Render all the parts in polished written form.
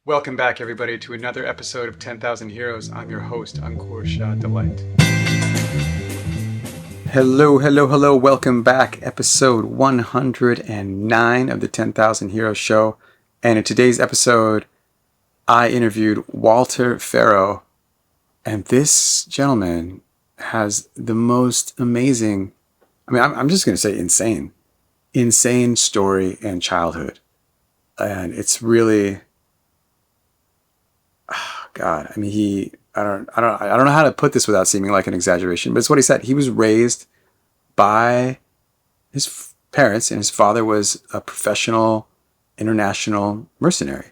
Welcome back, everybody, to another episode of 10,000 Heroes. I'm your host, Ankur Shah Delight. Hello, hello, hello. Welcome back. Episode 109 of the 10,000 Heroes show. And in today's episode, I interviewed Walter Faro. And this gentleman has the most amazing, I'm just going to say insane story and childhood. And it's really... God, I don't know how to put this without seeming like an exaggeration, but it's what he said. He was raised by his parents, and his father was a professional international mercenary.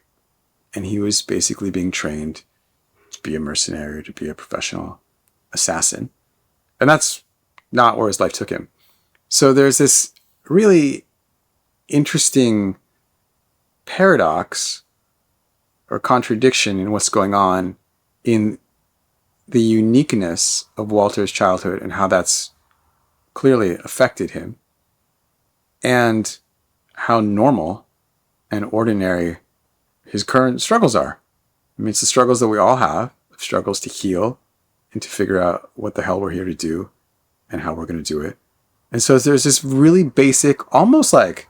And he was basically being trained to be a mercenary, to be a professional assassin. And that's not where his life took him. So there's this really interesting paradox or contradiction in what's going on in the uniqueness of Walter's childhood and how that's clearly affected him, and how normal and ordinary his current struggles are. It's the struggles that we all have, struggles to heal and to figure out what the hell we're here to do and how we're going to do it. And so there's this really basic, almost like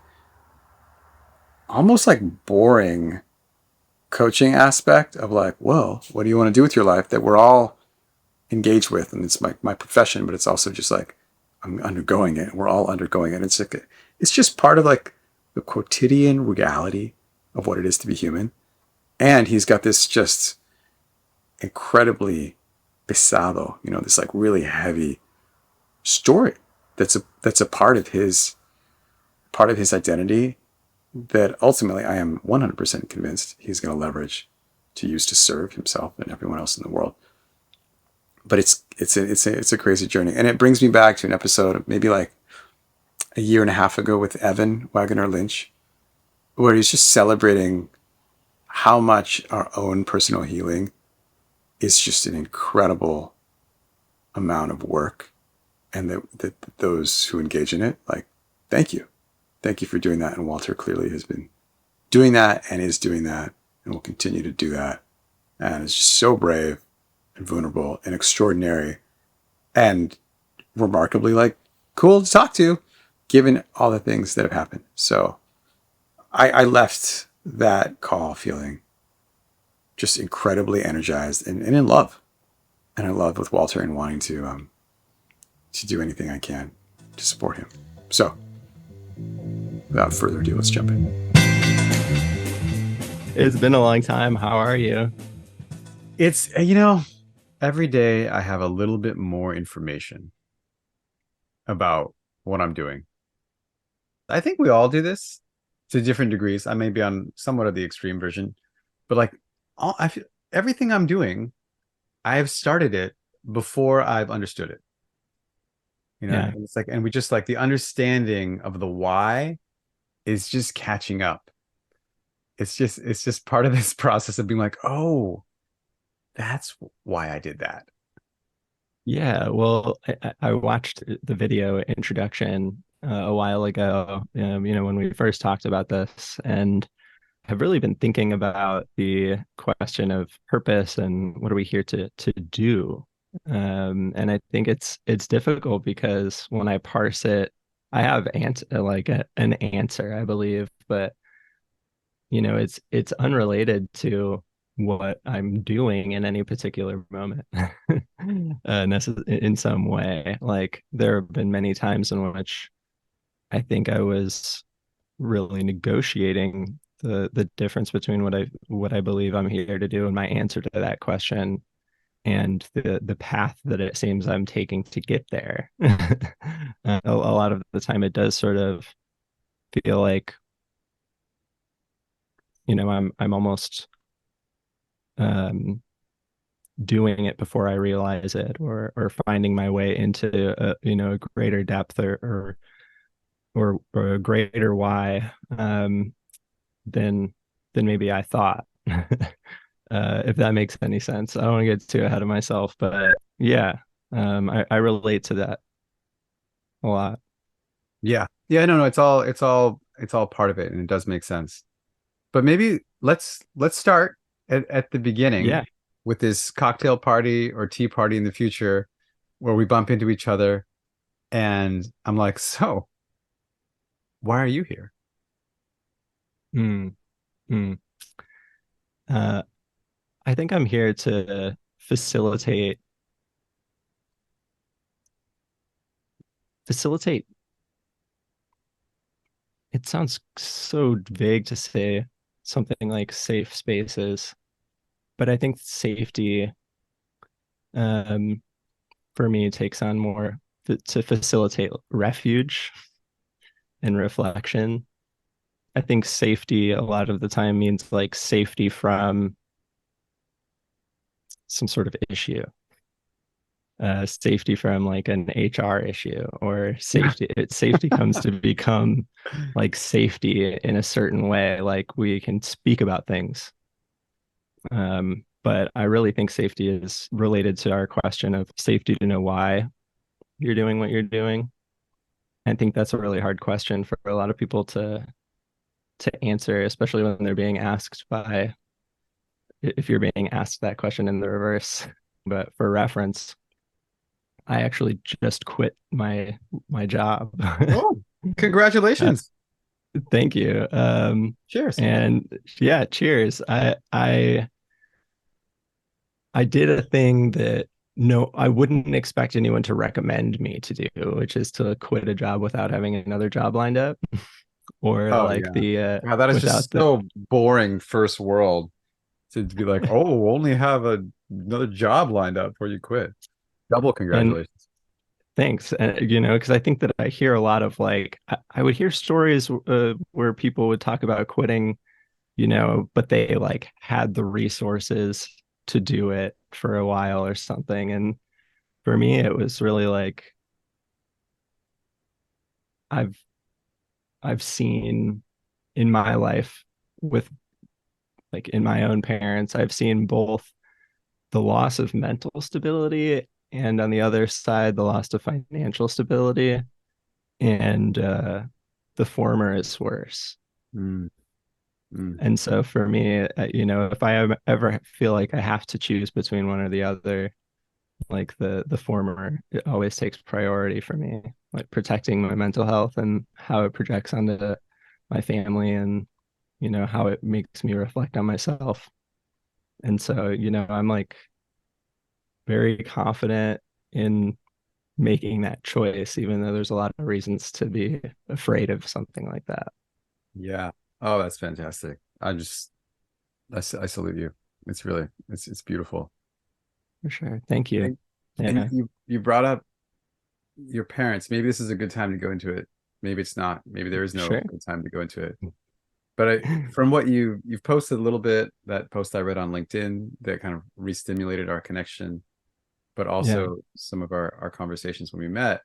boring coaching aspect of like, well, what do you want to do with your life, that we're all engaged with. And it's my profession, but it's also just like, I'm undergoing it. We're all undergoing it. It's just part of like the quotidian reality of what it is to be human. And he's got this just incredibly pesado, this like really heavy story that's a part of his identity that ultimately I am 100% convinced he's going to leverage to use to serve himself and everyone else in the world. But it's a crazy journey. And it brings me back to an episode maybe like a year and a half ago with Evan Wagner Lynch, where he's just celebrating how much our own personal healing is just an incredible amount of work. And that those who engage in it, like, thank you. Thank you for doing that. And Walter clearly has been doing that and is doing that and will continue to do that. And is just so brave and vulnerable and extraordinary and remarkably like cool to talk to, given all the things that have happened. So I left that call feeling just incredibly energized and in love. And in love with Walter and wanting to do anything I can to support him. So without further ado, let's jump in. It's been a long time. How are you? It's, every day I have a little bit more information about what I'm doing. I think we all do this to different degrees. I may be on somewhat of the extreme version, but like I feel everything I'm doing, I have started it before I've understood it. Yeah. And it's like, and we just like the understanding of the why is just catching up. It's just part of this process of being like, oh, that's why I did that. Yeah. Well, I watched the video introduction a while ago, when we first talked about this, and have really been thinking about the question of purpose and what are we here to do. And I think it's difficult because when I parse it, I have an answer, I believe, but it's unrelated to what I'm doing in any particular moment in some way. Like there have been many times in which I think I was really negotiating the difference between what I believe I'm here to do and my answer to that question and the path that it seems I'm taking to get there. A lot of the time it does sort of feel like I'm almost doing it before I realize it, or finding my way into a greater depth or a greater why than maybe I thought. If that makes any sense. I don't want to get too ahead of myself, but yeah, I relate to that a lot. Yeah. Yeah, no, it's all part of it, and it does make sense. But maybe let's start at the beginning Yeah. with this cocktail party or tea party in the future where we bump into each other and I'm like, so why are you here? Mm, mm. Uh, I think I'm here to facilitate. It sounds so vague to say something like safe spaces, but I think safety, um, for me takes on more to facilitate refuge and reflection. I think safety a lot of the time means like safety from some sort of issue, safety from like an HR issue, or safety comes to become like safety in a certain way, like we can speak about things. But I really think safety is related to our question of safety to know why you're doing what you're doing. I think that's a really hard question for a lot of people to answer, especially when they're being asked by if you're being asked that question in the reverse. But for reference, I actually just quit my job. Oh, Uh, congratulations. thank you. Cheers. And yeah, cheers. I did a thing that no, I wouldn't expect anyone to recommend me to do, which is to quit a job without having another job lined up, or Oh like yeah. the God, that is without just the so boring first world to be like, oh, only have another job lined up before you quit. Double and congratulations. thanks. Because I think that I hear a lot of like I would hear stories where people would talk about quitting, but they like had the resources to do it for a while or something. And for me, it was really like I've I've seen in my life with like in my own parents, I've seen both the loss of mental stability and on the other side, the loss of financial stability. And the former is worse. Mm, mm. And so for me, if I ever feel like I have to choose between one or the other, like the former, it always takes priority for me, like protecting my mental health and how it projects onto my family and how it makes me reflect on myself. And so, I'm like very confident in making that choice, even though there's a lot of reasons to be afraid of something like that. Yeah. Oh, that's fantastic. I salute you. It's beautiful. For sure. Thank you. And, and Yeah, you brought up your parents. Maybe this is a good time to go into it. Maybe it's not. Maybe there is no sure. good time to go into it. But from what you've posted a little bit, that post I read on LinkedIn that kind of re-stimulated our connection, but Yeah. also some of our conversations when we met.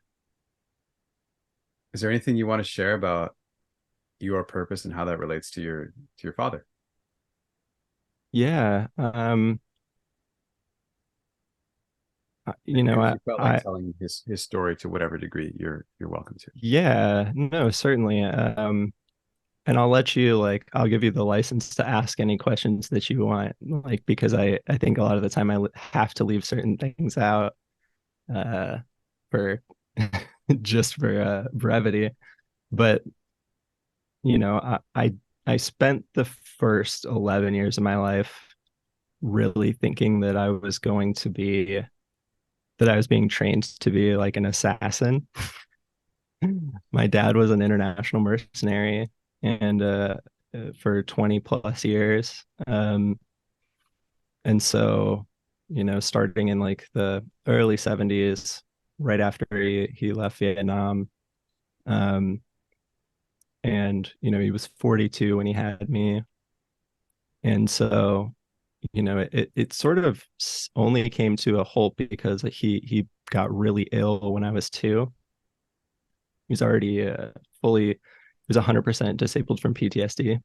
Is there anything you want to share about your purpose and how that relates to your father? Yeah. And if you felt like telling his story to whatever degree, you're welcome to. Yeah, no, certainly. And I'll let you like I'll give you the license to ask any questions that you want, like because I think a lot of the time have to leave certain things out uh for just for brevity. But I spent the first 11 years of my life really thinking that I was being trained to be like an assassin. My dad was an international mercenary and for 20 plus years. And so, starting in like the early 70s, right after he left Vietnam, um, and he was 42 when he had me. And so, it sort of only came to a halt because he got really ill when I was 2. He was already he was 100% disabled from PTSD,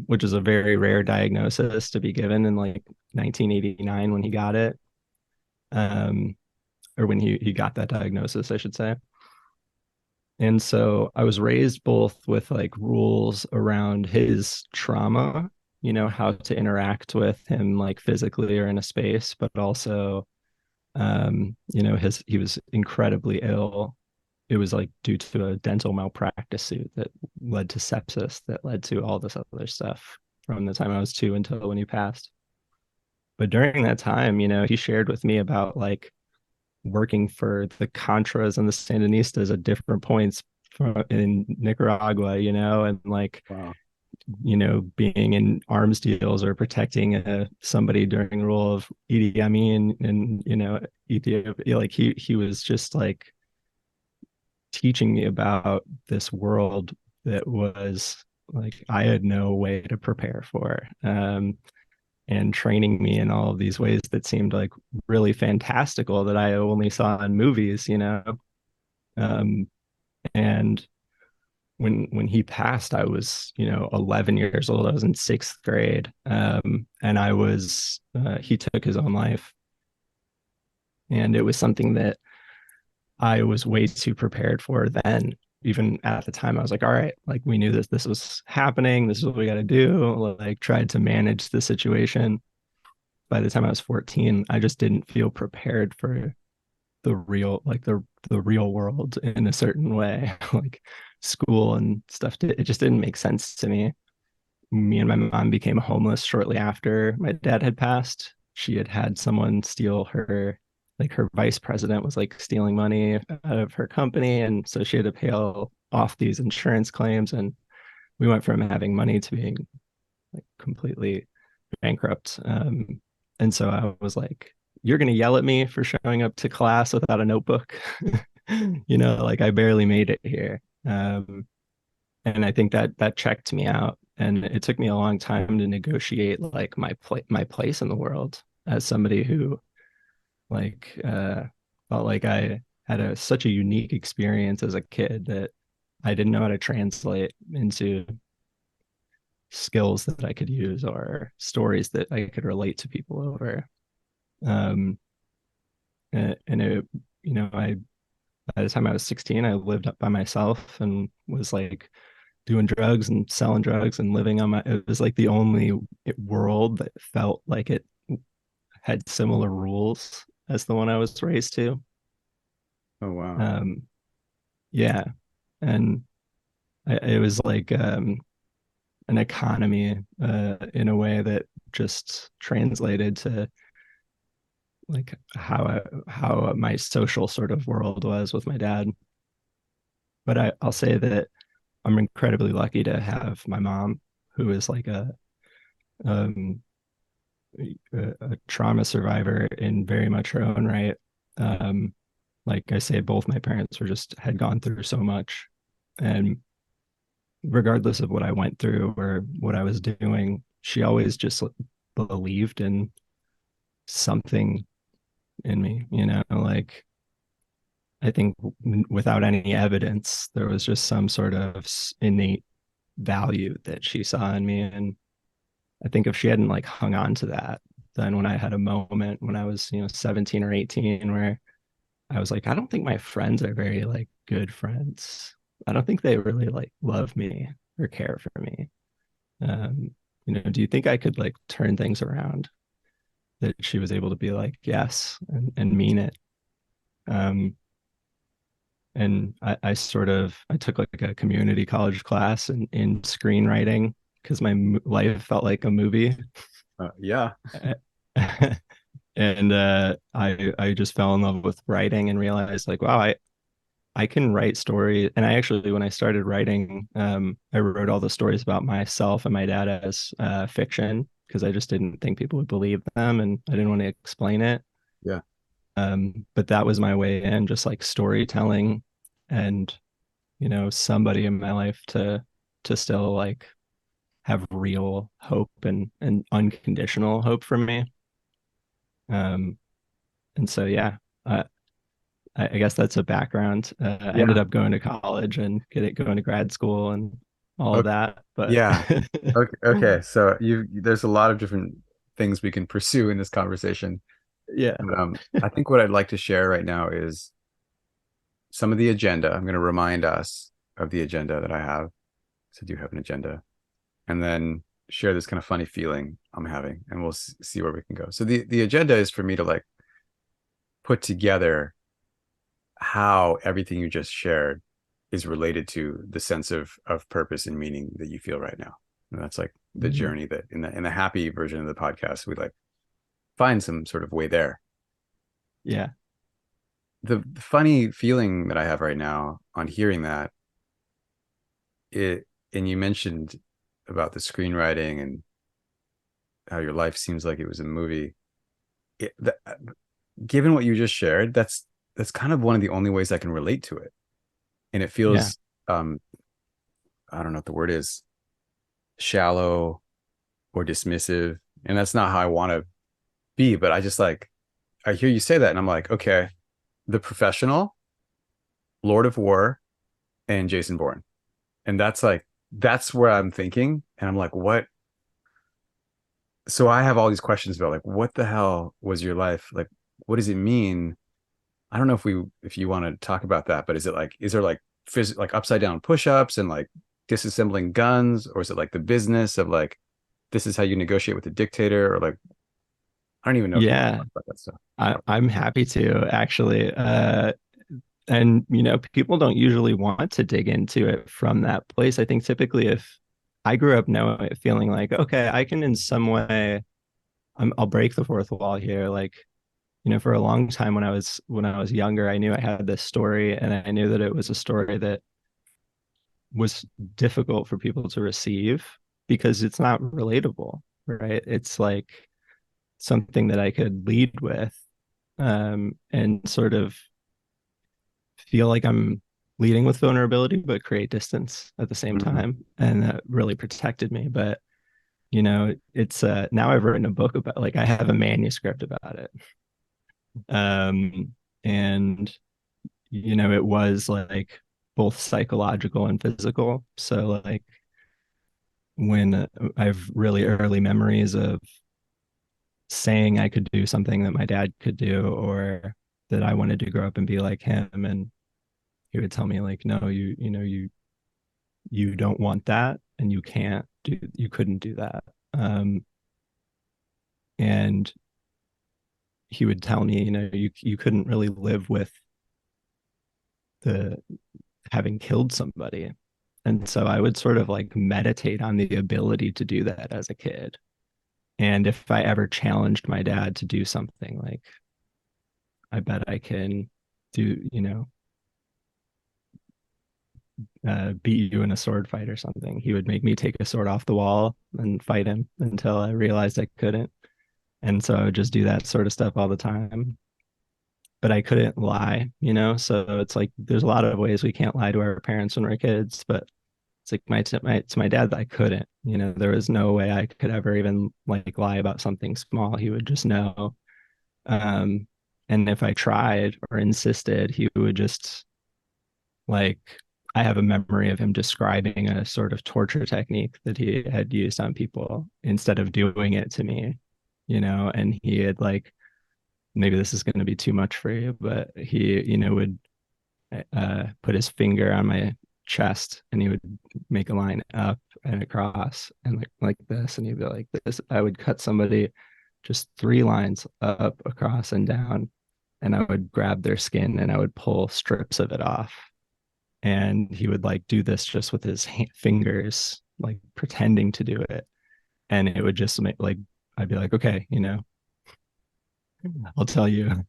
which is a very rare diagnosis to be given in like 1989 when he got it, um, or when he got that diagnosis, I should say. And so I was raised both with like rules around his trauma, you know, how to interact with him like physically or in a space, but also you know, he was incredibly ill. It was like due to a dental malpractice suit that led to sepsis, that led to all this other stuff from the time I was 2 until when he passed. But during that time, you know, he shared with me about like working for the Contras and the Sandinistas at different points in Nicaragua, you know, and like, Wow. you know, being in arms deals or protecting somebody during the rule of Idi Amin and, you know, Ethiopia. Like he was just like teaching me about this world that was like I had no way to prepare for. And training me in all of these ways that seemed like really fantastical that I only saw in movies, you know. Um, and when he passed, I was, you know, 11 years old. I was in 6th grade, and he took his own life, and it was something that I was way too prepared for then. Even at the time, I was like, all right, like we knew this was happening. This is what we got to do. Like, tried to manage the situation. By the time I was 14, I just didn't feel prepared for the real world in a certain way, like school and stuff. It just didn't make sense to me. Me and my mom became homeless shortly after my dad had passed. She had had someone steal her, like her vice president was like stealing money out of her company, and so she had to pay off these insurance claims. And we went from having money to being like completely bankrupt. And so I was like, you're going to yell at me for showing up to class without a notebook. You know, like I barely made it here. And I think that checked me out. And it took me a long time to negotiate like my place in the world as somebody who like felt like I had such a unique experience as a kid that I didn't know how to translate into skills that I could use or stories that I could relate to people over. Um, and it, you know, by the time I was 16, I lived up by myself and was like doing drugs and selling drugs and living on my, it was like the only world that felt like it had similar rules as the one I was raised to. Oh, wow. Um, yeah. And it was like, an economy in a way that just translated to like how my social sort of world was with my dad. But I'll say that I'm incredibly lucky to have my mom, who is like um, a trauma survivor in very much her own right. Um, like I say, both my parents were just had gone through so much, and regardless of what I went through or what I was doing, she always just believed in something in me, you know, like I think without any evidence, there was just some sort of innate value that she saw in me. And I think if she hadn't like hung on to that, then when I had a moment when I was, you know, 17 or 18, where I was like, I don't think my friends are very like good friends. I don't think they really like love me or care for me. Um, you know, do you think I could like turn things around? That she was able to be like, yes, and mean it. Um, and I sort of I took like a community college class in screenwriting because my life felt like a movie. Yeah. And I just fell in love with writing and realized like, wow, I can write stories. And I actually, when I started writing, I wrote all the stories about myself and my dad as fiction because I just didn't think people would believe them and I didn't want to explain it. Yeah. But that was my way in, just like storytelling and, you know, somebody in my life to still like have real hope and unconditional hope for me. Um, and so yeah, I guess that's a background. I ended Yeah. up going to college and going to grad school and all of Okay. that. But Yeah. Okay. Okay. So there's a lot of different things we can pursue in this conversation. yeah, But, I think what I'd like to share right now is some of the agenda. I'm going to remind us of the agenda that I have. So I do have an agenda. And then share this kind of funny feeling I'm having, and we'll see where we can go. So the agenda is for me to like put together how everything you just shared is related to the sense of purpose and meaning that you feel right now. And that's like the Mhm. journey that in the happy version of the podcast, we like find some sort of way there. Yeah. The funny feeling that I have right now on hearing that, it and you mentioned about the screenwriting and how your life seems like it was a movie. Given what you just shared, that's kind of one of the only ways I can relate to it. And it Yeah. feels I don't know what the word is, shallow or dismissive. And that's not how I want to be, but I just like I hear you say that and I'm like, okay, The Professional, Lord of War, and Jason Bourne. And that's like that's where I'm thinking. And I'm like, what? So I have all these questions about like what the hell was your life? Like what does it mean? I don't know if you want to talk about that, but is there like like upside down push-ups and like disassembling guns, or is it like the business of like this is how you negotiate with a dictator, or like I don't even know if you want to Yeah. talk about that stuff. I'm happy to actually. And people don't usually want to dig into it from that place. I think typically if I grew up knowing feeling like, okay, I can in some way I'll break the fourth wall here. Like, for a long time when I was younger, I knew I had this story and I knew that it was a story that was difficult for people to receive because it's not relatable, right? It's like something that I could lead with and sort of feel like I'm leading with vulnerability, but create distance at the same Mhm. time. And that really protected me. But, it's now I've written a book about like I have a manuscript about it. And, it was like both psychological and physical. So, like, when I have really early memories of saying I could do something that my dad could do, or that I wanted to grow up and be like him. And he would tell me like, no, you don't want that and you couldn't do that. And he would tell me, you couldn't really live with the having killed somebody. And so I would sort of like meditate on the ability to do that as a kid. And if I ever challenged my dad to do something, like I bet I can do, beat you in a sword fight or something. He would make me take a sword off the wall and fight him until I realized I couldn't. And so I would just do that sort of stuff all the time. But I couldn't lie, So it's like there's a lot of ways we can't lie to our parents when we're kids, but it's like to my dad that I couldn't. There was no way I could ever even like lie about something small. He would just know. Um, and if I tried or insisted, he would just like I have a memory of him describing a sort of torture technique that he had used on people instead of doing it to me, and he had like maybe this is going to be too much for you, but he, would put his finger on my chest and he would make a line up and across and like this, and he'd be like this. I would cut somebody just 3 lines up, across, and down, and I would grab their skin and I would pull strips of it off. And he would like do this just with his fingers, like pretending to do it, and it would just make like I'd be like, okay, I'll tell you.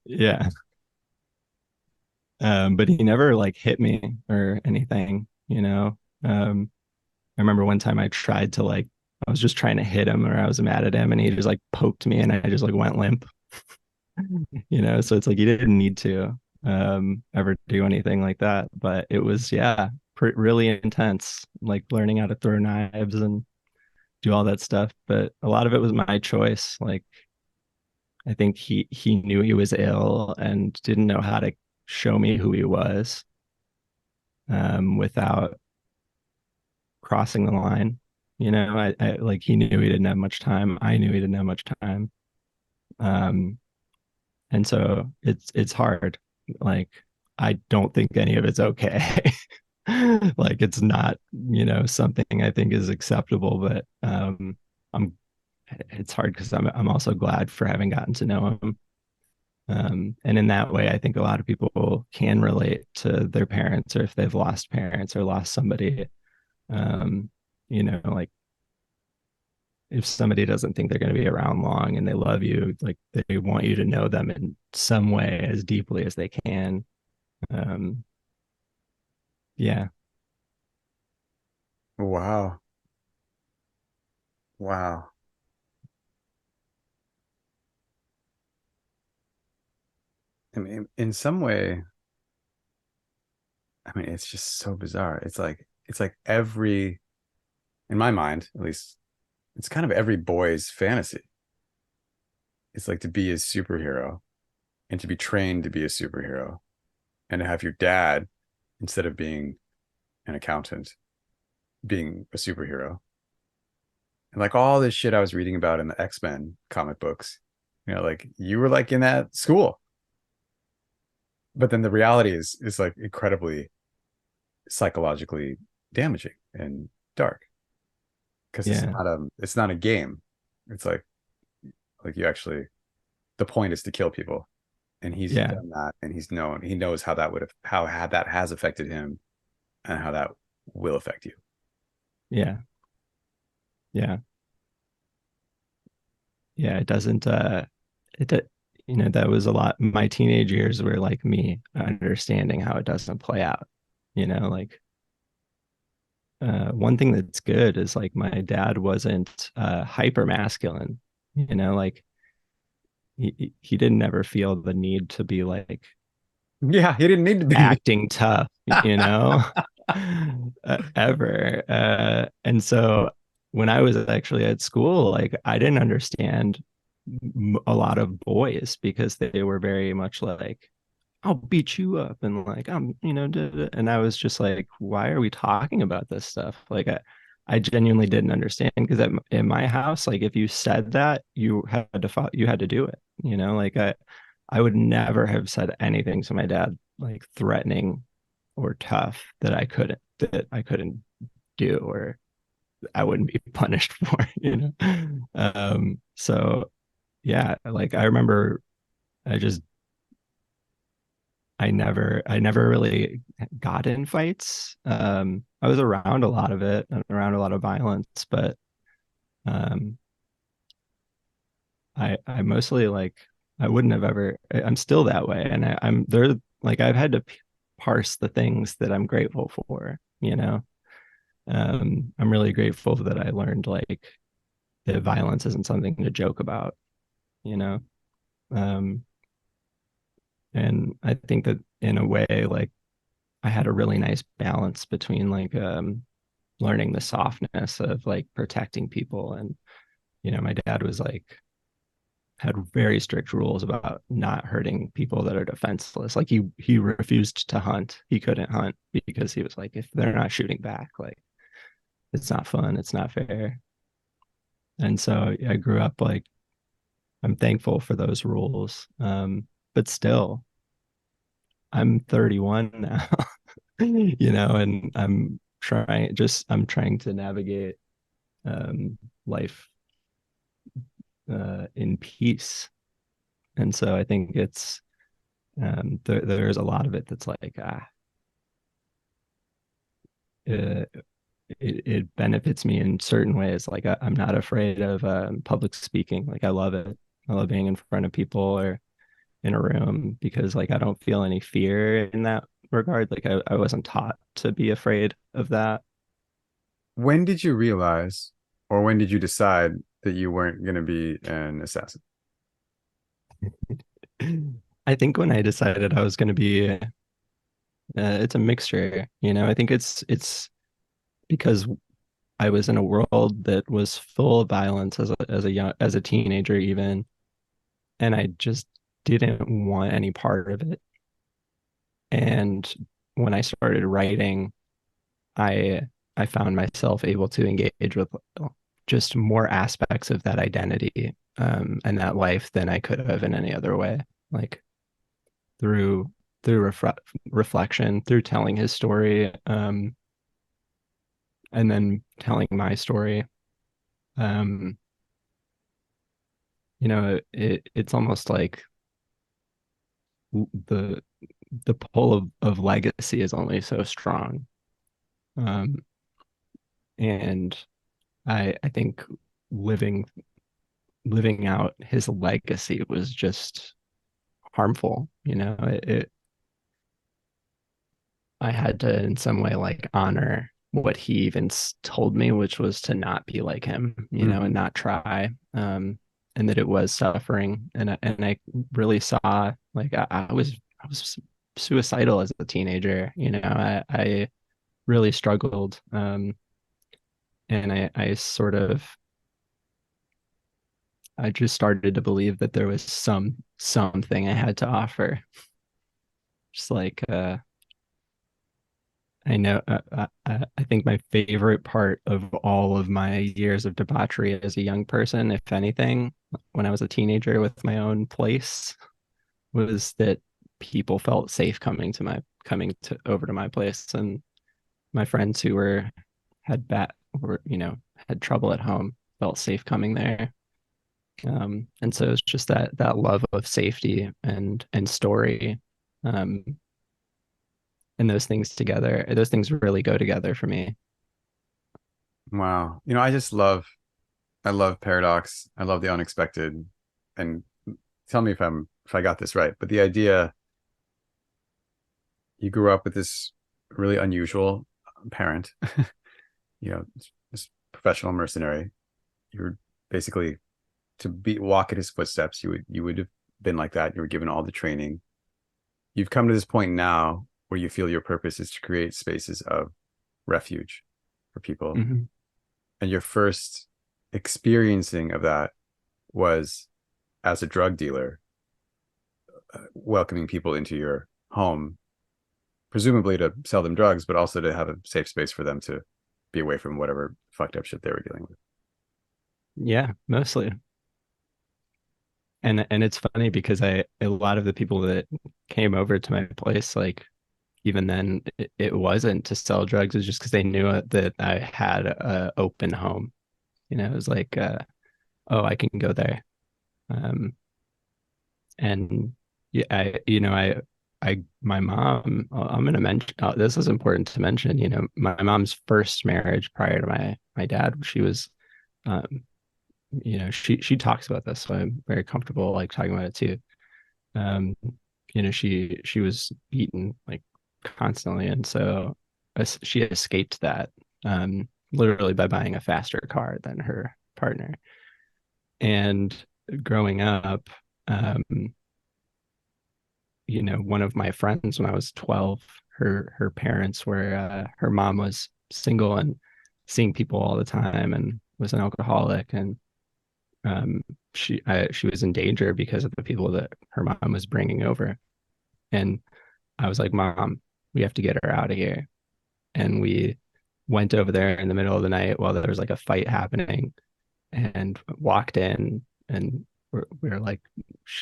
Yeah. But he never like hit me or anything, I remember one time I tried to like I was just trying to hit him or I was mad at him and he just like poked me and I just like went limp. So it's like you didn't need to ever do anything like that, but it was yeah, really intense, like learning how to throw knives and do all that stuff, but a lot of it was my choice. Like I think he knew he was ill and didn't know how to show me who he was without crossing the line. I like he knew he didn't have much time. I knew he didn't have much time. Um, and so it's hard. Like I don't think any of it's okay. Like it's not, something I think is acceptable, but I'm it's hard because I'm also glad for having gotten to know him. And in that way, I think a lot of people can relate to their parents, or if they've lost parents or lost somebody. Um, like if somebody doesn't think they're going to be around long and they love you, like they want you to know them in some way as deeply as they can. Um, yeah, Wow. Wow. I mean, in some way, I mean, it's just so bizarre. It's like every, in my mind, at least, it's kind of every boy's fantasy. It's like to be a superhero and to be trained to be a superhero and to have your dad, instead of being an accountant, being a superhero. And like all this shit I was reading about in the X-Men comic books, like you were like in that school. But then the reality is like incredibly psychologically damaging and dark because it's yeah, not a game. It's like you actually, the point is to kill people, and he's yeah, done that, and he knows how that would have how had that has affected him and how that will affect you. yeah, yeah, yeah. It doesn't. That was a lot. My teenage years were like me understanding how it doesn't play out. Like one thing that's good is like my dad wasn't hyper masculine. Like he didn't ever feel the need to be like Yeah, he didn't need to be. acting tough, ever. And so when I was actually at school, like I didn't understand a lot of boys because they were very much like, I'll beat you up and like and I was just like, why are we talking about this stuff? Like I genuinely didn't understand because in my house, like if you said that, you had to do it. Like I would never have said anything to my dad like threatening or tough that I couldn't do or I wouldn't be punished for. So yeah, like I remember I just I never really got in fights. I was around a lot of it and around a lot of violence, but um, I mostly like I wouldn't have ever. I'm still that way, and I'm there. Like I've had to parse the things that I'm grateful for. I'm really grateful that I learned like that violence isn't something to joke about. You know, um, and I think that in a way, like I had a really nice balance between like learning the softness of like protecting people and my dad was like had very strict rules about not hurting people that are defenseless. Like he refused to hunt. He couldn't hunt because he was like if they're not shooting back, like it's not fun, it's not fair. And so I grew up like I'm thankful for those rules. But still I'm 31 now, and I'm trying to navigate life in peace. And so I think it's there's a lot of it that's like it, it benefits me in certain ways. Like I'm not afraid of public speaking. Like I love it. I love being in front of people or in a room because like I don't feel any fear in that regard. Like I wasn't taught to be afraid of that. When did you realize, or when did you decide that you weren't going to be an assassin? I think when I decided I was going to be, it's a mixture. I think it's because I was in a world that was full of violence as a teenager even, and I just didn't want any part of it. And when I started writing, I I found myself able to engage with just more aspects of that identity and that life than I could have in any other way. Like through through reflection, through telling his story, and then telling my story. Um, it's almost like the the pull of legacy is only so strong. Um, and I think living living out his legacy was just harmful. I had to in some way like honor what he even told me, which was to not be like him, Mm. and not try. And that it was suffering. And I really saw like I was suicidal as a teenager. I really struggled. And I sort of I just started to believe that there was something I had to offer. Just like I know. I think my favorite part of all of my years of debauchery as a young person, if anything, when I was a teenager with my own place, was that people felt safe coming to over to my place, and my friends who had trouble at home felt safe coming there. And so it's just that love of safety and story. Um, and those things really go together for me. Wow. I love paradox. I love the unexpected. And tell me if I got this right, but the idea you grew up with this really unusual parent, this professional mercenary. You're basically to be walk in his footsteps. You would have been like that. You were given all the training. You've come to this point now where you feel your purpose is to create spaces of refuge for people. Mm-hmm. And your first experiencing of that was as a drug dealer, welcoming people into your home, presumably to sell them drugs, but also to have a safe space for them to be away from whatever fucked up shit they were dealing with. Yeah, mostly. And it's funny because a lot of the people that came over to my place, like even then, it wasn't to sell drugs. It was just because they knew that I had a open home. It was like, oh, I can go there. Um, and yeah, my mom. I'm gonna mention. This is important to mention. My mom's first marriage prior to my dad. She was, um, she talks about this, so I'm very comfortable like talking about it too. Um, she was beaten like constantly, and so she escaped that literally by buying a faster car than her partner. And growing up, um, one of my friends when I was 12, her parents were her mom was single and seeing people all the time and was an alcoholic, and she was in danger because of the people that her mom was bringing over. And I was like, Mom, we have to get her out of here. And we went over there in the middle of the night while there was like a fight happening and walked in, and we're like,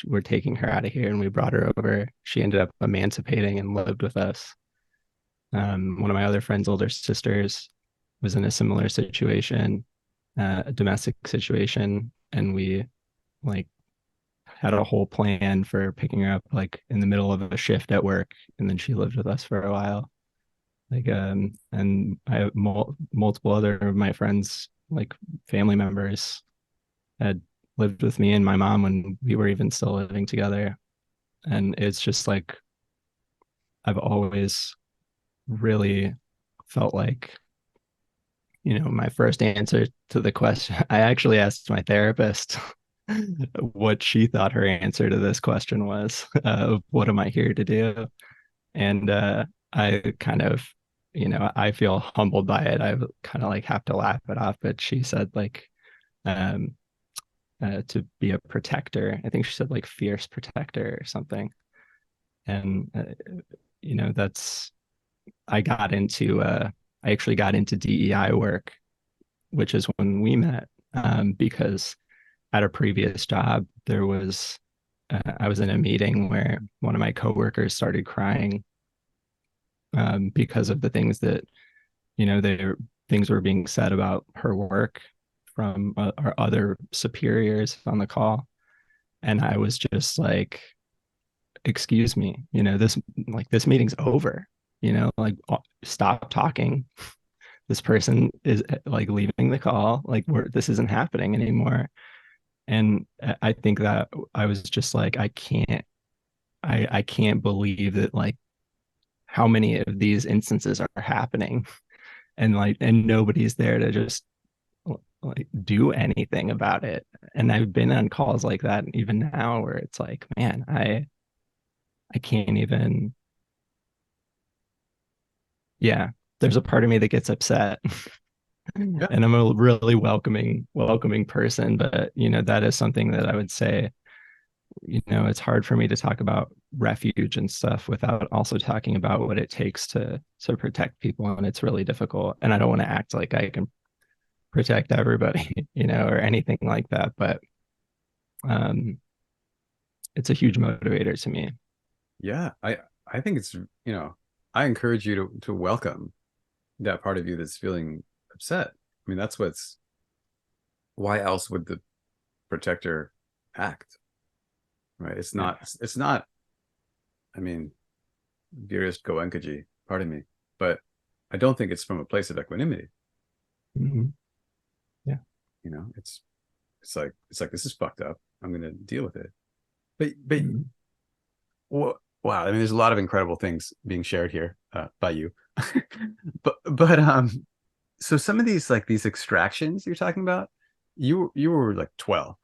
we're taking her out of here. And we brought her over. She ended up emancipating and lived with us. One of my other friend's older sisters was in a similar situation, a domestic situation. And we like had a whole plan for picking her up like in the middle of a shift at work. And then she lived with us for a while. And I have multiple other of my friends, like family members, had lived with me and my mom when we were even still living together. And it's just like I've always really felt like, my first answer to the question, I actually asked my therapist what she thought her answer to this question was, of what am I here to do? And I kind of, I feel humbled by it. I kind of like have to laugh it off, but she said like, um, to be a protector. I think she said like fierce protector or something. And that's I got into I actually got into DEI work, which is when we met, because at a previous job there was I was in a meeting where one of my coworkers started crying because of the things that, things were being said about her work from our other superiors on the call. And I was just like, excuse me, this meeting's over, stop talking. This person is like leaving the call. Like this isn't happening anymore. And I think that I was just like, I can't believe that like how many of these instances are happening, and nobody's there to just like do anything about it. And I've been on calls like that even now where it's like, man, I can't even, yeah, there's a part of me that gets upset. Yeah. And I'm a really welcoming person, but that is something that I would say, it's hard for me to talk about refuge and stuff without also talking about what it takes to protect people, and it's really difficult. And I don't want to act like I can protect everybody, or anything like that, but um it's a huge motivator to me. Yeah. I think it's, I encourage you to welcome that part of you that's feeling upset. I mean, that's why else would the protector act, right? It's not, I mean, Virist Goenkaji, pardon me, but I don't think it's from a place of equanimity. Mm-hmm. Yeah. It's like this is fucked up. I'm gonna deal with it. But Mm-hmm. wow, I mean, there's a lot of incredible things being shared here by you. but so some of these extractions you're talking about, you were like 12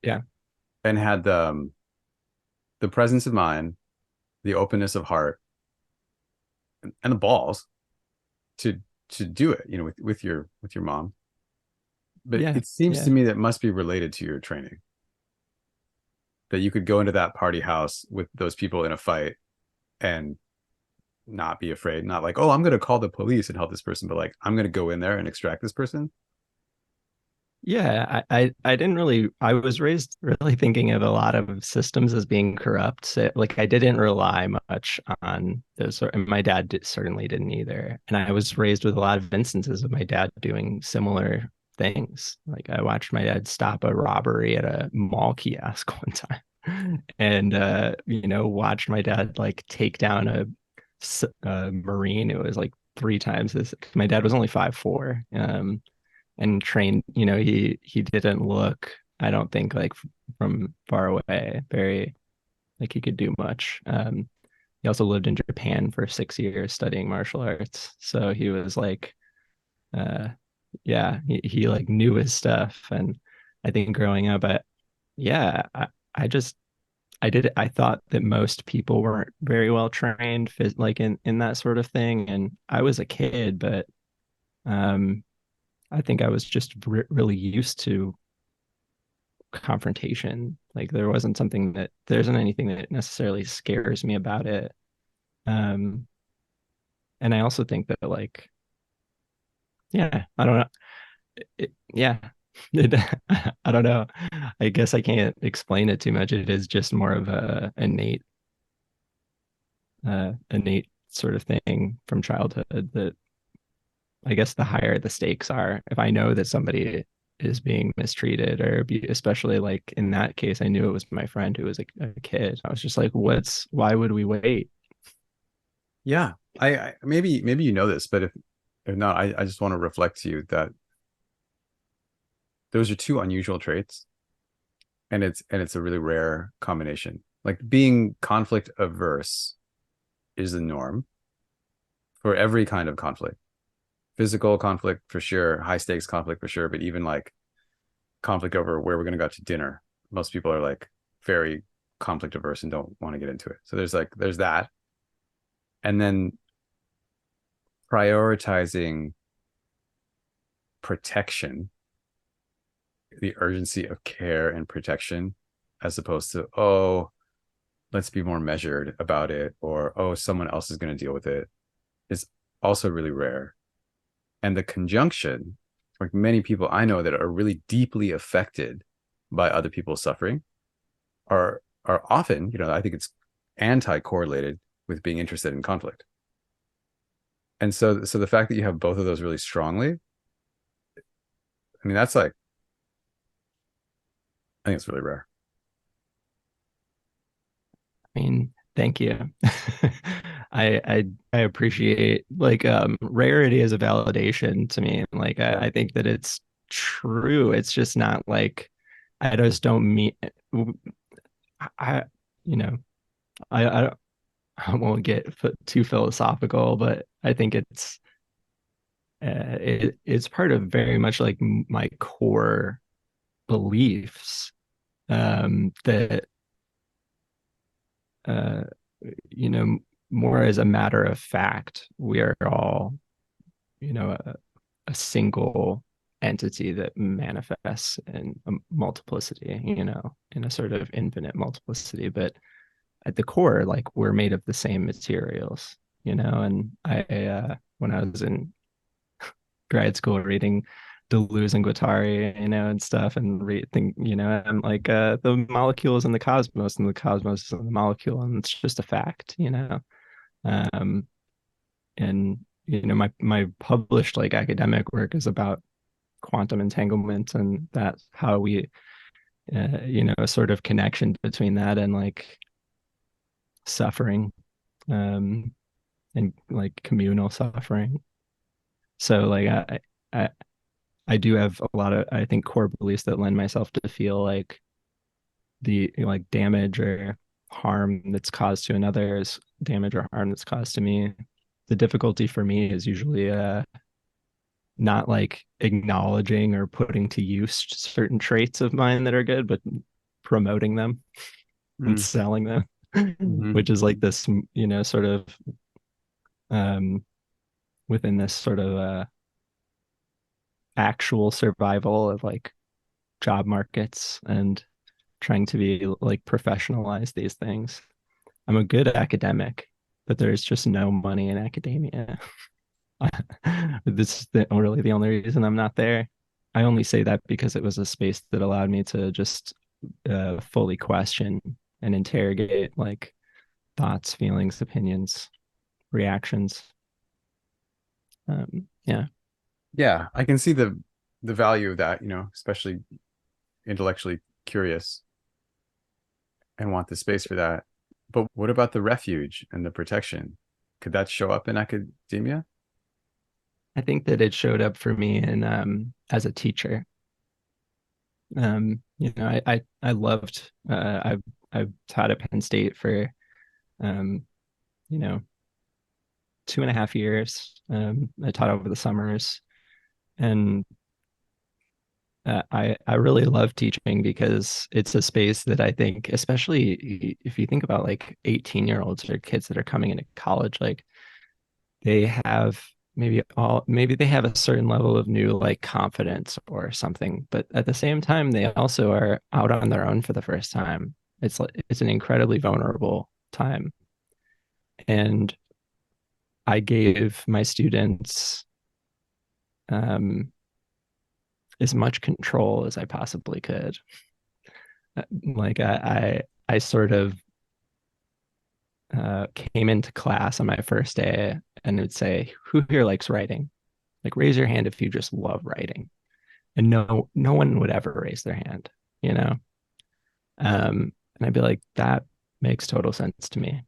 Yeah. and had the presence of mind, the openness of heart, and the balls to do it, with your mom. But Yeah. it seems Yeah. to me that must be related to your training, that you could go into that party house with those people in a fight and not be afraid, not like, oh, I'm going to call the police and help this person, but like, I'm going to go in there and extract this person. Yeah, I didn't really, I was raised really thinking of a lot of systems as being corrupt. So, like I didn't rely much on those, and my dad certainly didn't either. And I was raised with a lot of instances of my dad doing similar things. Like I watched my dad stop a robbery at a mall kiosk one time, and watched my dad like take down a Marine. It was like three times this. My dad was only 5'4". And trained, he didn't look, I don't think, like from far away very like he could do much. He also lived in Japan for 6 years studying martial arts, so he was like, uh yeah, he like knew his stuff. And I think growing up, yeah, I just I thought that most people weren't very well trained like in that sort of thing, and I was a kid, but um I think I was just really used to confrontation. Like there isn't anything that necessarily scares me about it. Um, and I also think that like, yeah, I don't know. Yeah, I don't know. I guess I can't explain it too much. It is just more of a innate sort of thing from childhood that I guess the higher the stakes are, if I know that somebody is being mistreated, or especially like in that case, I knew it was my friend who was a kid. I was just like, why would we wait? Yeah. I maybe you know this, but if not, I just want to reflect to you that those are two unusual traits, and it's a really rare combination. Like being conflict averse is the norm for every kind of conflict. Physical conflict for sure, high stakes conflict for sure, but even like conflict over where we're going to go out to dinner, most people are like very conflict averse and don't want to get into it. So there's that. And then prioritizing protection, the urgency of care and protection, as opposed to, oh, let's be more measured about it, or oh, someone else is going to deal with it, is also really rare. And the conjunction, like many people I know that are really deeply affected by other people's suffering, are often, I think it's anti-correlated with being interested in conflict. And so the fact that you have both of those really strongly, I mean, that's like, I think it's really rare. I mean, thank you. I appreciate like rarity as a validation to me. Like Yeah. I think that it's true. It's just not like I just don't mean I you know I I won't get too philosophical, but I think it's part of very much like my core beliefs that uh you know, more as a matter of fact, we are all, a single entity that manifests in a multiplicity, in a sort of infinite multiplicity. But at the core, like we're made of the same materials, and when I was in grad school reading Deleuze and Guattari, and stuff, and think, I'm like, the molecule is in the cosmos, and the cosmos is in the molecule, and it's just a fact, Um, and my published like academic work is about quantum entanglement, and that's how we, a sort of connection between that and like suffering, um, and like communal suffering. So like I I do have a lot of, I think, core beliefs that lend myself to feel like the like damage or harm that's caused to another is damage or harm that's caused to me. The difficulty for me is usually not like acknowledging or putting to use certain traits of mine that are good, but promoting them and Mm. selling them, Hmm. which is like this, sort of um within this sort of actual survival of like job markets and trying to be like professionalize these things. I'm a good academic, but there's just no money in academia. This is really the only reason I'm not there. I only say that because it was a space that allowed me to just fully question and interrogate like thoughts, feelings, opinions, reactions. Yeah, Yeah, I can see the value of that, especially intellectually curious and want the space for that. But what about the refuge and the protection? Could that show up in academia? I think that it showed up for me in as a teacher. I loved. I've taught at Penn State for um, you know 2.5 years. I taught over the summers, and I really love teaching because it's a space that I think, especially if you think about like 18-year-olds or kids that are coming into college, like they have maybe they have a certain level of new like confidence or something, but at the same time they also are out on their own for the first time. It's an incredibly vulnerable time, and I gave my students um as much control as I possibly could. Like I sort of came into class on my first day and would say, "Who here likes writing? Like, raise your hand if you just love writing." And no one would ever raise their hand, you know. And I'd be like, "That makes total sense to me."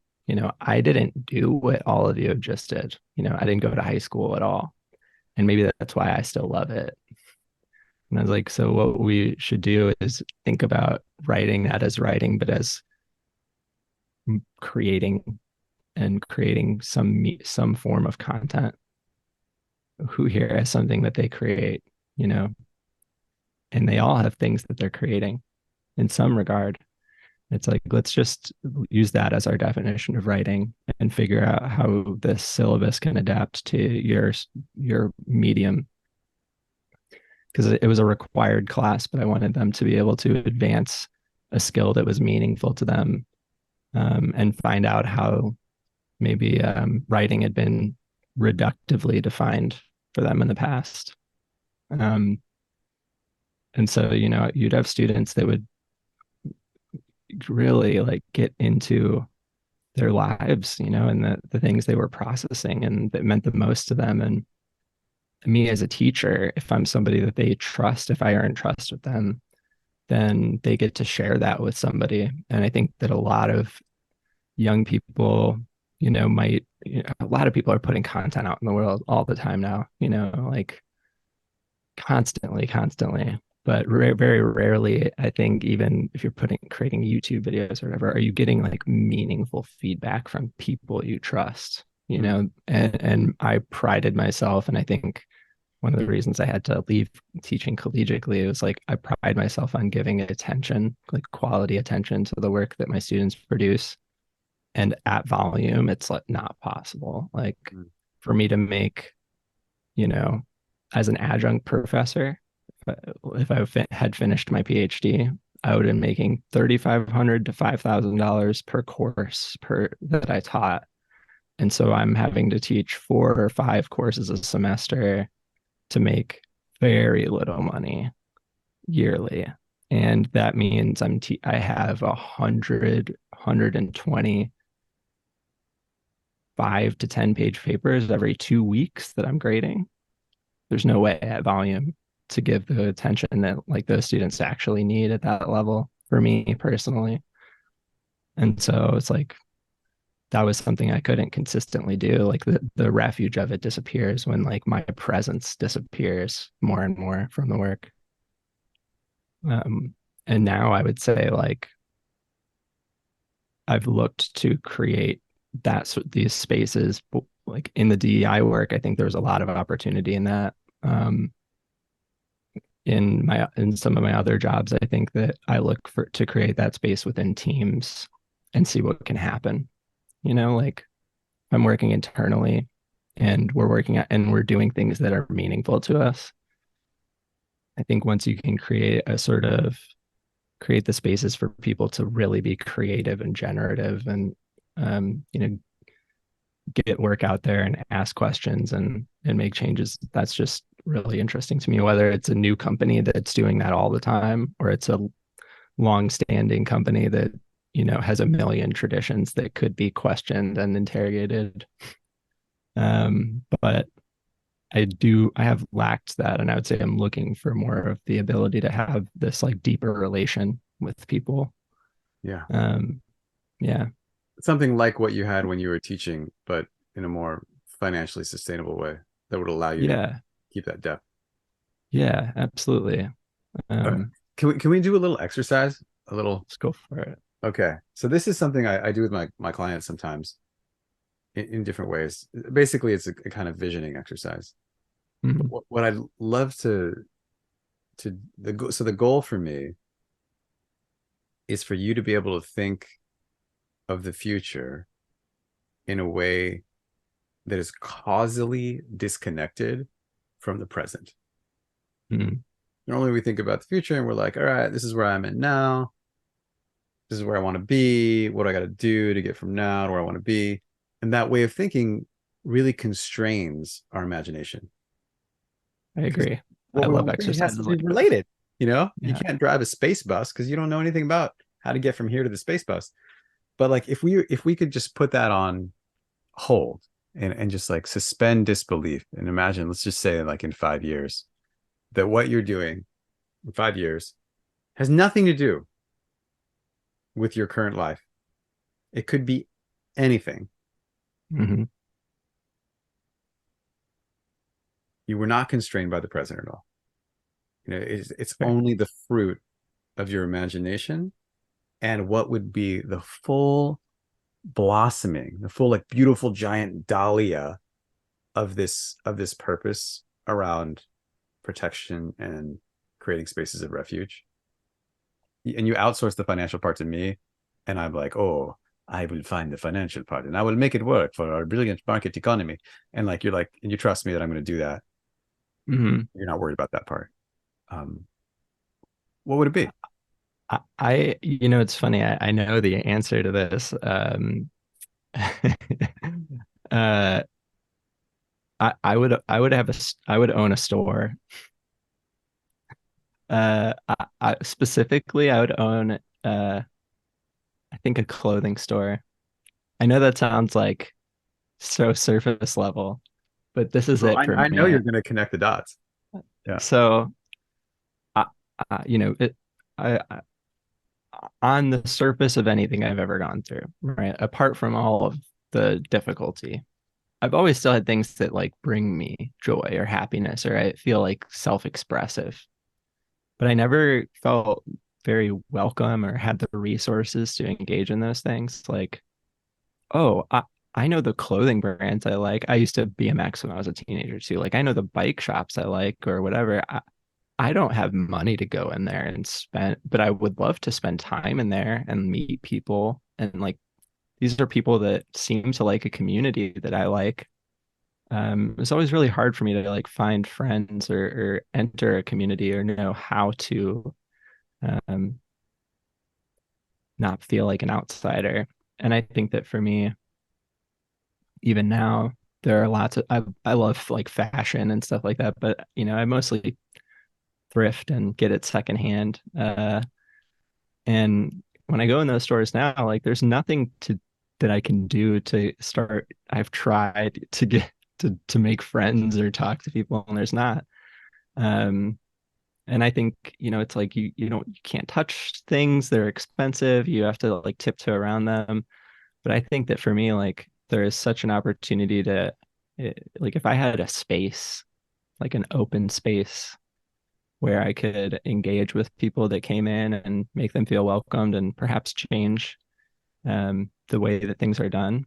I didn't do what all of you just did. I didn't go to high school at all, and maybe that's why I still love it. And I was like, so what we should do is think about writing not as writing, but as creating and creating some form of content. Who here has something that they create, you know, and they all have things that they're creating in some regard. It's like, let's just use that as our definition of writing and figure out how this syllabus can adapt to your medium. Because it was a required class, but I wanted them to be able to advance a skill that was meaningful to them, and find out how maybe writing had been reductively defined for them in the past. And so, you'd have students that would, really like get into their lives, and the things they were processing and that meant the most to them. And me as a teacher, if I'm somebody that they trust, if I earn trust with them, then they get to share that with somebody. And I think that a lot of young people, a lot of people are putting content out in the world all the time now, like constantly. But very rarely, I think, even if you're creating YouTube videos or whatever, are you getting like meaningful feedback from people you trust, Mm. And I prided myself, and I think one of the reasons I had to leave teaching collegiately was like I pride myself on giving attention, like quality attention to the work that my students produce. And at volume, it's like not possible. Like Mm. for me to make, you know, as an adjunct professor, if I had finished my PhD, I would have been making $3,500 to $5,000 per course per that I taught. And so I'm having to teach 4 or 5 courses a semester to make very little money yearly. And that means I have 120 5 to 10 page papers every 2 weeks that I'm grading. There's no way at volume to give the attention that like those students actually need at that level for me personally. And so it's like that was something I couldn't consistently do. Like the refuge of it disappears when like my presence disappears more and more from the work. Um, and now I would say like I've looked to create these spaces like in the DEI work. I think there's a lot of opportunity in that. Um, in some of my other jobs, I think that I look for to create that space within teams and see what can happen. Like I'm working internally and we're doing things that are meaningful to us. I think once you can create the spaces for people to really be creative and generative and get work out there and ask questions and make changes, that's just really interesting to me, whether it's a new company that's doing that all the time or it's a long-standing company that has a million traditions that could be questioned and interrogated. But I have lacked that, and I would say I'm looking for more of the ability to have this like deeper relation with people. Yeah. um yeah. Something like what you had when you were teaching, but in a more financially sustainable way that would allow you to Yeah. keep that depth. Yeah, absolutely. Uh, um can we do a little exercise? A little. let's go for it. Okay. So this is something I do with my clients sometimes in different ways. Basically, it's a kind of visioning exercise. But Mhm. what I'd love so the goal for me is for you to be able to think of the future in a way that is causally disconnected from the present. Mhm. Normally we think about the future and we're like, all right, this is where I'm at now. This is where I want to be. What do I got to do to get from now to where I want to be? And that way of thinking really constrains our imagination. I Because agree. I what we love want to create has to exercises be like this. related. You Yeah. can't drive a space bus because you don't know anything about how to get from here to the space bus. But like if we could just put that on hold and just like suspend disbelief and imagine, let's just say like in 5 years, that what you're doing in 5 years has nothing to do with your current life. It could be anything. Hmm. You were not constrained by the present at all. It's Fair. only the fruit of your imagination and what would be the full blossoming, the full like beautiful giant dahlia of this purpose around protection and creating spaces of refuge. And you outsource the financial part to me, and I'm like, oh, I will find the financial part and I will make it work for our brilliant market economy. And like you're like, and you trust me that I'm going to do that. Hmm. You're not worried about that part. Um, what would it be? It's funny. I know the answer to this. uh, I would own a store. Specifically, I would own think a clothing store. I know that sounds like so surface level, but this is Well, it for I know me. you're going to connect the dots. Yeah. So, I, I, on the surface of anything I've ever gone through, right? Apart from all of the difficulty, I've always still had things that like bring me joy or happiness, or I feel like self-expressive. But I never felt very welcome or had the resources to engage in those things. Like, oh, I know the clothing brands I like. I used to BMX when I was a teenager too. Like, I know the bike shops I like or whatever. I don't have money to go in there and spend, but I would love to spend time in there and meet people. And like, these are people that seem to like a community that I like. It's always really hard for me to like find friends or enter a community or know how to um, not feel like an outsider. And I think that for me, even now, there are lots of I love like fashion and stuff like that, but I mostly thrift and get it secondhand. And when I go in those stores now, like there's nothing to that I can do to start. I've tried to get to make friends or talk to people, and there's not. Um, and I think, it's like you can't touch things, they're expensive. You have to like tiptoe around them. But I think that for me, like there is such an opportunity to like if I had a space, like an open space where I could engage with people that came in and make them feel welcomed and perhaps change the way that things are done.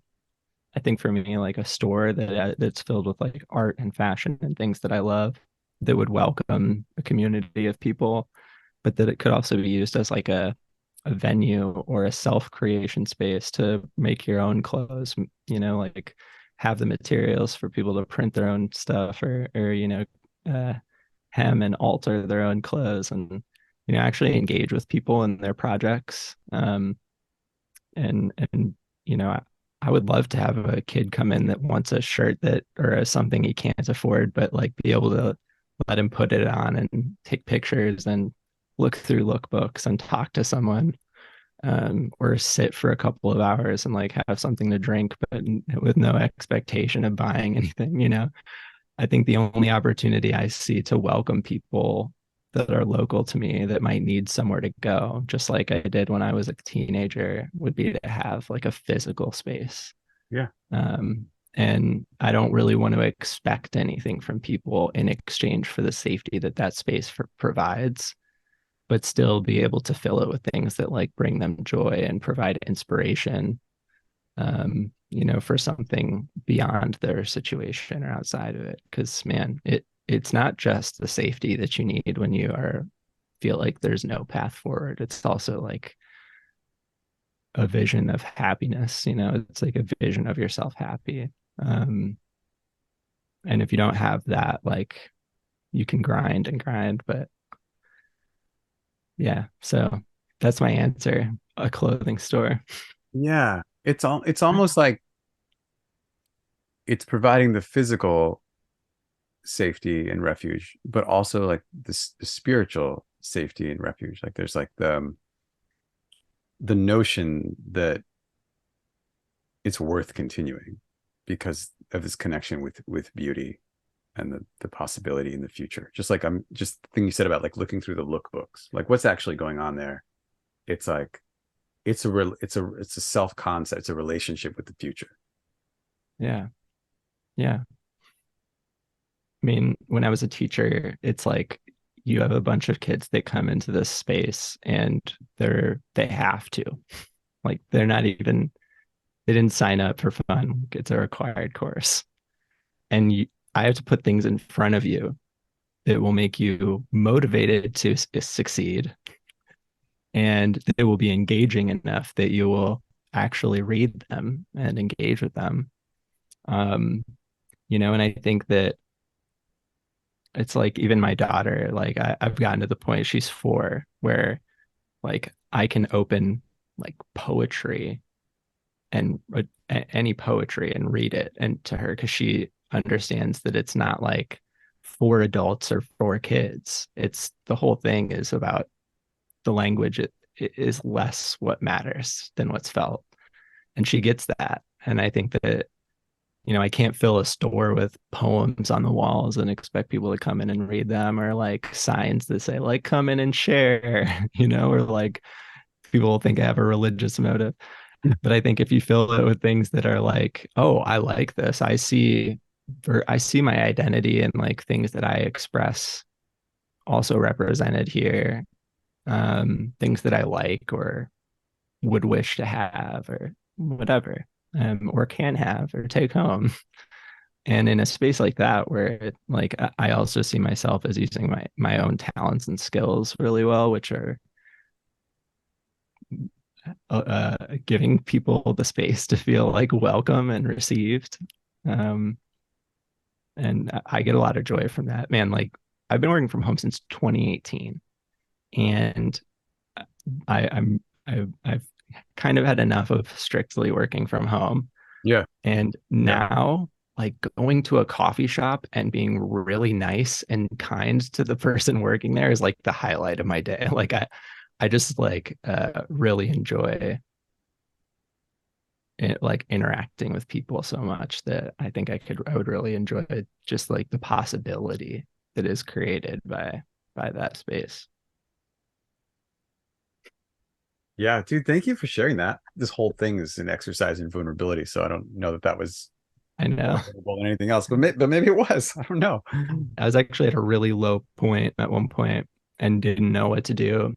I think for me, like a store that's filled with like art and fashion and things that I love that would welcome a community of people, but that it could also be used as like a venue or a self-creation space to make your own clothes, like have the materials for people to print their own stuff or uh, hem and alter their own clothes and actually engage with people and their projects. And I would love to have a kid come in that wants a shirt that or something he can't afford, but like be able to let him put it on and take pictures and look through lookbooks and talk to someone, or sit for a couple of hours and like have something to drink, but with no expectation of buying anything. I think the only opportunity I see to welcome people that are local to me that might need somewhere to go, just like I did when I was a teenager, would be to have like a physical space. Yeah. And I don't really want to expect anything from people in exchange for the safety that that space provides, but still be able to fill it with things that like bring them joy and provide inspiration, for something beyond their situation or outside of it. Because man, it's not just the safety that you need when you feel like there's no path forward. It's also like a vision of happiness. It's like a vision of yourself happy. And if you don't have that, like you can grind and grind, but yeah. So that's my answer. A clothing store. Yeah. It's almost like it's providing the physical safety and refuge, but also like the spiritual safety and refuge. Like there's like the notion that it's worth continuing because of this connection with beauty and the possibility in the future. Just like I'm just the thing you said about like looking through the lookbooks, like what's actually going on there. It's like it's a self concept. It's a relationship with the future. Yeah. Yeah. I mean, when I was a teacher, it's like you have a bunch of kids that come into this space and they have to. Like they're not even they didn't sign up for fun. It's a required course. And I have to put things in front of you that will make you motivated to succeed, and they will be engaging enough that you will actually read them and engage with them. Um, and I think that it's like even my daughter, like I've gotten to the point, she's 4, where like I can open like poetry and any poetry and read it and to her because she understands that it's not like for adults or for kids. It's the whole thing is about the language is less what matters than what's felt. And she gets that. And I think that, I can't fill a store with poems on the walls and expect people to come in and read them, or like signs that say like come in and share, or like people will think I have a religious motive. But I think if you fill it with things that are like, oh, I like this, I see my identity and like things that I express also represented here, things that I like or would wish to have or whatever, or can have or take home. And in a space like that, where like I also see myself as using my own talents and skills really well, which are giving people the space to feel like welcome and received. Um, and I get a lot of joy from that, man. Like I've been working from home since 2018, and I've kind of had enough of strictly working from home. Yeah. And now, like going to a coffee shop and being really nice and kind to the person working there is like the highlight of my day. Like I just like really enjoy it, like interacting with people so much that I think I would really enjoy just like the possibility that is created by that space. Yeah, dude, thank you for sharing that. This whole thing is an exercise in vulnerability, so I don't know that that was I more know. vulnerable than anything else, but maybe it was. I don't know. I was actually at a really low point at one point and didn't know what to do.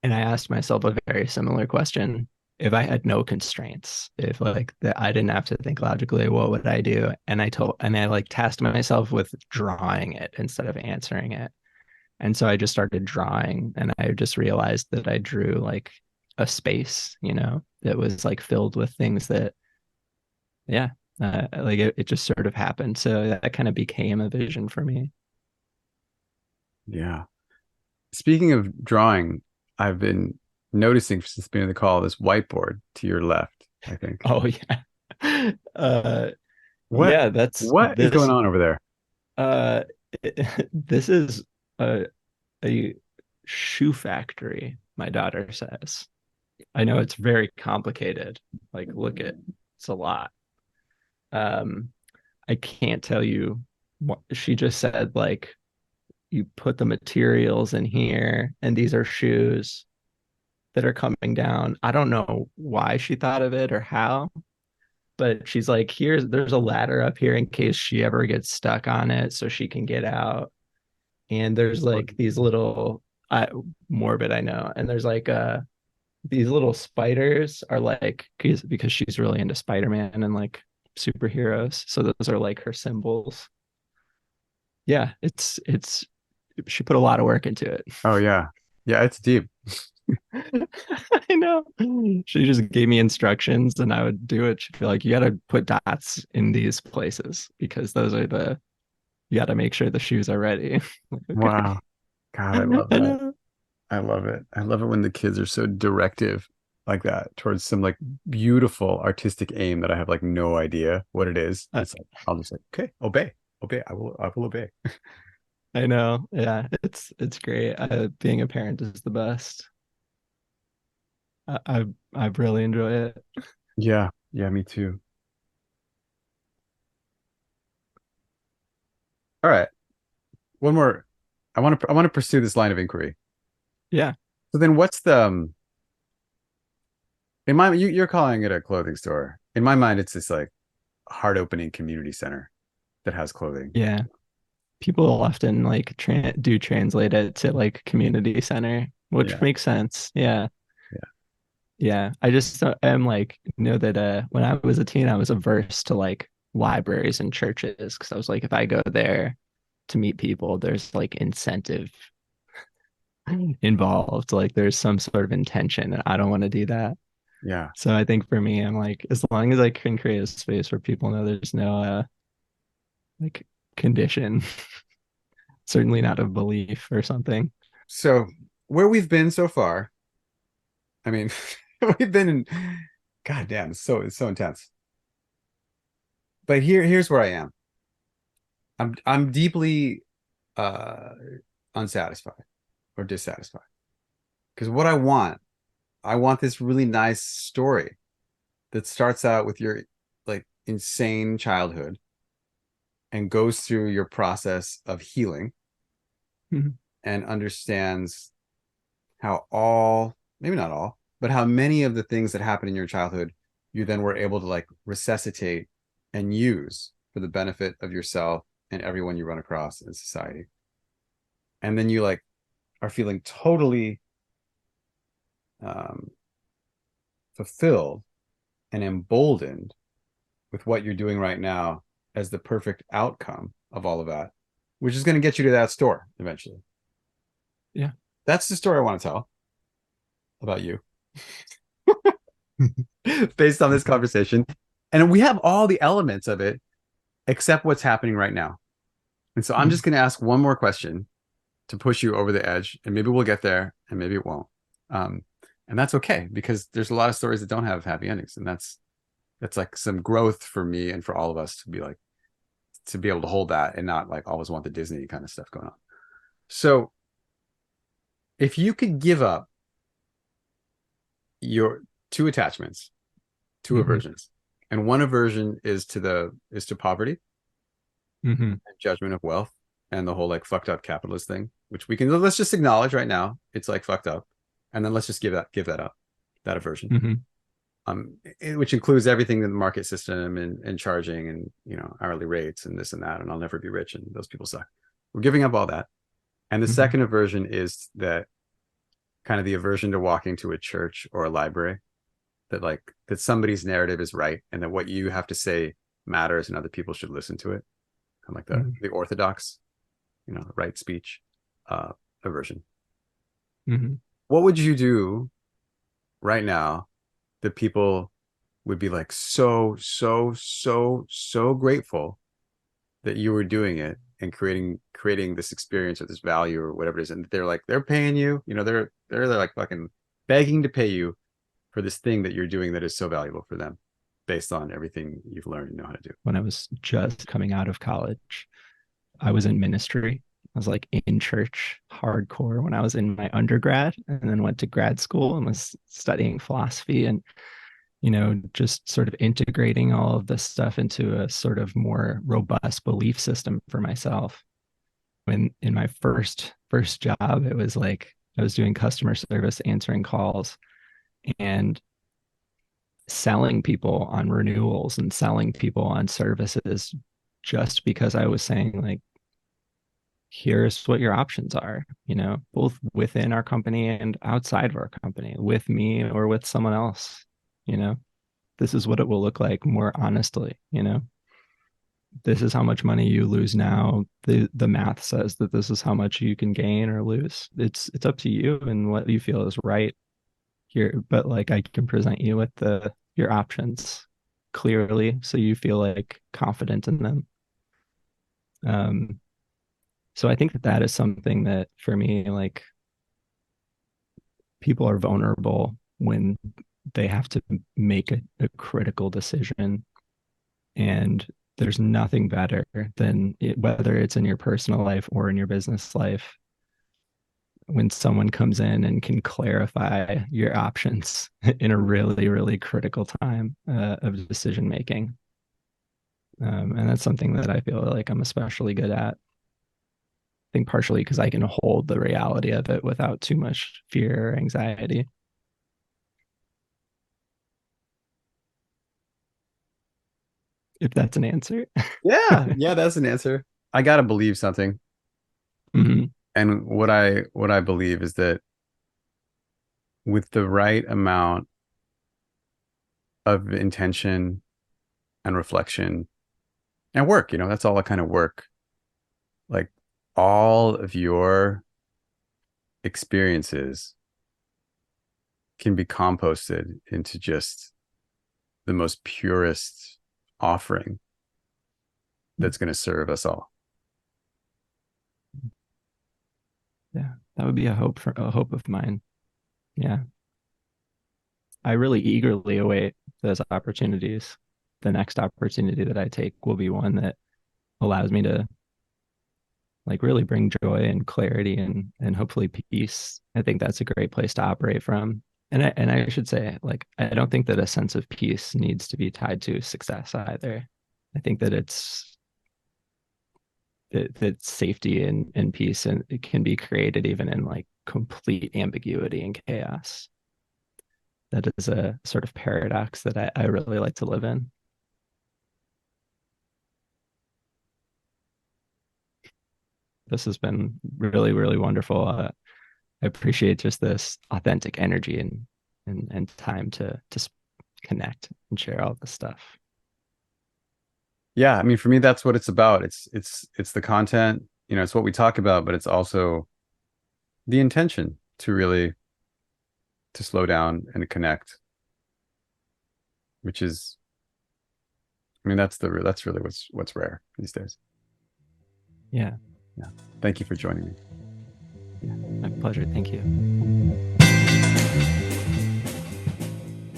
And I asked myself a very similar question. If I had no constraints, if like that I didn't have to think logically, what would I do? And I like tasked myself with drawing it instead of answering it. And so I just started drawing, and I just realized that I drew like a space, that was like filled with things that, yeah, like it just sort of happened. So that kind of became a vision for me. Yeah. Speaking of drawing, I've been noticing since the beginning of the call this whiteboard to your left, I think. Oh yeah. Uh What yeah, that's what is going this on over there? uh this is a a shoe factory, my daughter says. I know it's very complicated. Like look at it's a lot. Um I can't tell you what she just said, like you put the materials in here and these are shoes that are coming down. I don't know why she thought of it or how, but she's like, there's a ladder up here in case she ever gets stuck on it so she can get out. And there's like these little morbid, I know. And there's like these little spiders are like because she's really into Spider-Man and like superheroes. So those are like her symbols. Yeah, it's she put a lot of work into it. Oh yeah. Yeah, it's deep. I know. She just gave me instructions and I would do it. She'd be like, you got to put dots in these places because you got to make sure the shoes are ready. Like, okay. Wow. God, I love I that. know. I love it. I love it when the kids are so directive like that towards some like beautiful artistic aim that I have like no idea what it is. It's like I'll just like, okay, obey. Obey. I will obey. I know. Yeah, it's great. Being a parent is the best. I really enjoy it. Yeah. Yeah, me too. All right. One more. I want to pursue this line of inquiry. Yeah. So then what's the in my you're calling it a clothing store. In my mind, it's this like heart opening community center that has clothing. Yeah. People often like do translate it to like community center, which Yeah. makes sense. Yeah. Yeah. Yeah, I just am like know that when I was a teen, I was averse to like libraries and churches because I was like, if I go there to meet people, there's like incentive involved, like there's some sort of intention, and I don't want to do that. Yeah. So I think for me, I'm like, as long as I can create a space where people know there's no like condition, certainly not of belief or something. So where we've been so far, I mean, we've been in God damn, it's so intense. But here's where I am. I'm deeply uh unsatisfied or dissatisfied. Because what I want this really nice story that starts out with your like insane childhood and goes through your process of healing Mhm. and understands how all, maybe not all, but how many of the things that happened in your childhood you then were able to like resuscitate and use for the benefit of yourself and everyone you run across in society. And then you like are feeling totally um, fulfilled and emboldened with what you're doing right now as the perfect outcome of all of that, which is going to get you to that store eventually. Yeah. That's the story I want to tell about you based on this conversation. And we have all the elements of it except what's happening right now. And so I'm Mhm. just going to ask one more question to push you over the edge, and maybe we'll get there and maybe it won't. Um, and that's okay because there's a lot of stories that don't have happy endings, and that's like some growth for me and for all of us to be like to be able to hold that and not like always want the Disney kind of stuff going on. So if you could give up your two attachments, two Mhm. aversions, and one aversion is to poverty Mhm. and judgment of wealth and the whole like fucked up capitalist thing, which we can let's just acknowledge right now it's like fucked up, and then let's just give that up, that aversion. Mhm. Which includes everything in the market system and charging and hourly rates and this and that, and I'll never be rich and those people suck. We're giving up all that. And the Mhm. second aversion is that kind of the aversion to walking to a church or a library, that like that somebody's narrative is right and that what you have to say matters and other people should listen to it. Kind of like Mhm. the orthodox, right speech uh, aversion. Mhm. What would you do right now that people would be like so grateful that you were doing it and creating this experience or this value or whatever it is, and they're paying you, they're like fucking begging to pay you for this thing that you're doing that is so valuable for them based on everything you've learned and know how to do. When I was just coming out of college, I was in ministry. I was like in church hardcore when I was in my undergrad, and then went to grad school and was studying philosophy and, just sort of integrating all of this stuff into a sort of more robust belief system for myself. When in my first job, it was like I was doing customer service, answering calls and selling people on renewals and selling people on services, just because I was saying like, here's what your options are, both within our company and outside of our company, with me or with someone else. you know this is what it will look like more honestly. This is how much money you lose now. The math says that this is how much you can gain or lose. It's up to you and what you feel is right here, but like I can present you with the your options clearly so you feel like confident in them. um so I think that that is something that for me, like, people are vulnerable when they have to make a critical decision, and there's nothing better than whether it's in your personal life or in your business life, when someone comes in and can clarify your options in a really, really critical time of decision making. And that's something that I feel like I'm especially good at. I think partially because I can hold the reality of it without too much fear or anxiety. If that's an answer. Yeah, that's an answer. I gotta believe something, Hmm. and what I believe is that with the right amount of intention and reflection and work, that's all that kind of work, like all of your experiences can be composted into just the most purest offering that's going to serve us all. Yeah, that would be a hope of mine. Yeah, I really eagerly await those opportunities. The next opportunity that I take will be one that allows me to like really bring joy and clarity and hopefully peace, I think that's a great place to operate from. And I should say, like, I don't think that a sense of peace needs to be tied to success either. I think that that safety and peace, and it can be created even in like complete ambiguity and chaos. That is a sort of paradox that I really like to live in. This has been really, really wonderful. I appreciate just this authentic energy and time to connect and share all this stuff. Yeah, I mean, for me, that's what it's about. It's the content, it's what we talk about, but it's also the intention to really to slow down and connect, which is, I mean, that's really what's rare these days. Yeah. Yeah. Thank you for joining me. Yeah, my pleasure. Thank you.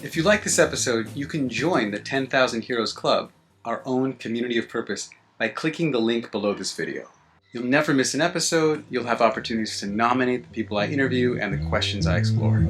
If you like this episode, you can join the 10,000 Heroes Club, our own community of purpose, by clicking the link below this video. You'll never miss an episode, you'll have opportunities to nominate the people I interview and the questions I explore.